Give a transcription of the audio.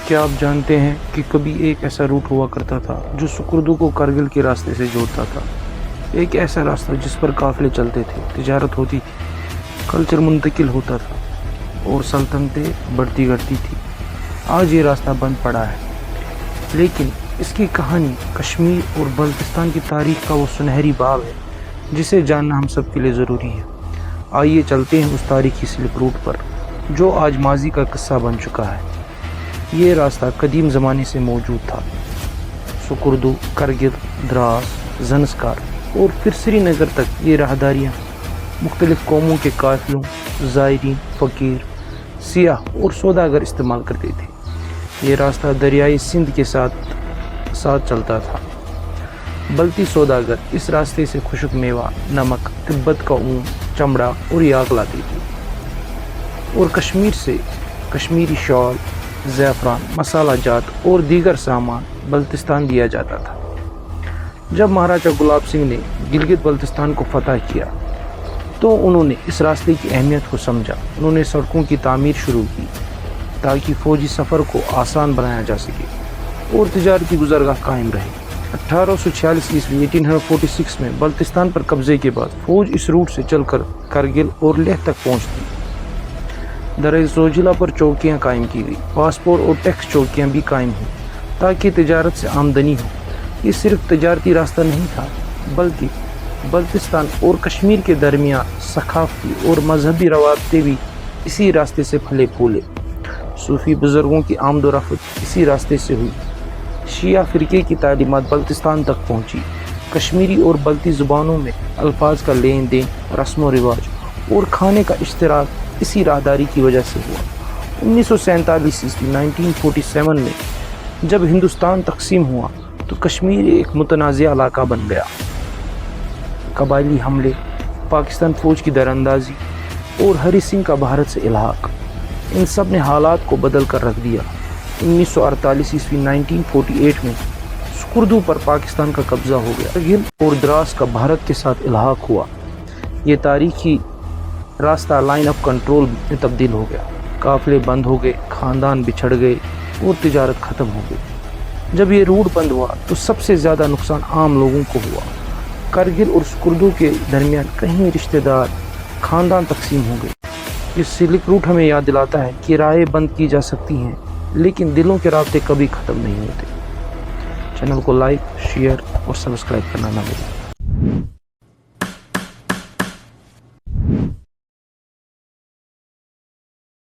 کیا آپ جانتے ہیں کہ کبھی ایک ایسا روٹ ہوا کرتا تھا جو سکردو کو کرگل کے راستے سے جوڑتا تھا؟ ایک ایسا راستہ جس پر قافلے چلتے تھے، تجارت ہوتی تھی، کلچر منتقل ہوتا تھا اور سلطنتیں بڑھتی گھٹتی تھی۔ آج یہ راستہ بند پڑا ہے، لیکن اس کی کہانی کشمیر اور بلتستان کی تاریخ کا وہ سنہری باب ہے جسے جاننا ہم سب کے لیے ضروری ہے۔ آئیے چلتے ہیں اس تاریخی سلک روٹ پر جو آج ماضی کا قصہ بن چکا ہے۔ یہ راستہ قدیم زمانے سے موجود تھا۔ سکردو، کرگل، دراس، زنسکار اور پھر سری نگر تک یہ راہداریاں مختلف قوموں کے قافلوں، زائرین، فقیر، سیاح اور سوداگر استعمال کرتے تھے۔ یہ راستہ دریائے سندھ کے ساتھ چلتا تھا۔ بلتی سوداگر اس راستے سے خشک میوہ، نمک، تبت کا اون، چمڑا اور یاک لاتے تھے، اور کشمیر سے کشمیری شال، زعفران، مسالہ جات اور دیگر سامان بلتستان دیا جاتا تھا۔ جب مہاراجہ گلاب سنگھ نے گلگت بلتستان کو فتح کیا تو انہوں نے اس راستے کی اہمیت کو سمجھا۔ انہوں نے سڑکوں کی تعمیر شروع کی تاکہ فوجی سفر کو آسان بنایا جا سکے اور تجارتی گزرگاہ قائم رہے۔ 1846 میں بلتستان پر قبضے کے بعد فوج اس روٹ سے چل کر کرگل اور لیہ تک پہنچتی۔ دریا زوجلا پر چوکیاں قائم کی گئی، پاسپورٹ اور ٹیکس چوکیاں بھی قائم ہوئیں تاکہ تجارت سے آمدنی ہو۔ یہ صرف تجارتی راستہ نہیں تھا بلکہ بلتستان اور کشمیر کے درمیان ثقافتی اور مذہبی روابطیں بھی اسی راستے سے پھلے پھولے۔ صوفی بزرگوں کی آمد و رفت اسی راستے سے ہوئی۔ شیعہ فرقے کی تعلیمات بلتستان تک پہنچی۔ کشمیری اور بلتی زبانوں میں الفاظ کا لین دین، رسم و رواج اور کھانے کا اشتراک اسی راہداری کی وجہ سے ہوا۔ 1947 میں جب ہندوستان تقسیم ہوا تو کشمیر ایک متنازع علاقہ بن گیا۔ قبائلی حملے، پاکستان فوج کی دراندازی اور ہری سنگھ کا بھارت سے الحاق، ان سب نے حالات کو بدل کر رکھ دیا۔ 1948 میں سکردو پر پاکستان کا قبضہ ہو گیا۔ کرگل اور دراس کا بھارت کے ساتھ الحاق ہوا۔ یہ تاریخی راستہ لائن آف کنٹرول میں تبدیل ہو گیا۔ قافلے بند ہو گئے، خاندان بچھڑ گئے اور تجارت ختم ہو گئی۔ جب یہ روٹ بند ہوا تو سب سے زیادہ نقصان عام لوگوں کو ہوا۔ کرگل اور سکردو کے درمیان کہیں رشتہ دار، خاندان تقسیم ہو گئے۔ یہ سلک روٹ ہمیں یاد دلاتا ہے کہ راہیں بند کی جا سکتی ہیں لیکن دلوں کے رابطے کبھی ختم نہیں ہوتے۔ چینل کو لائک، شیئر اور سبسکرائب کرنا نہ بھولیں۔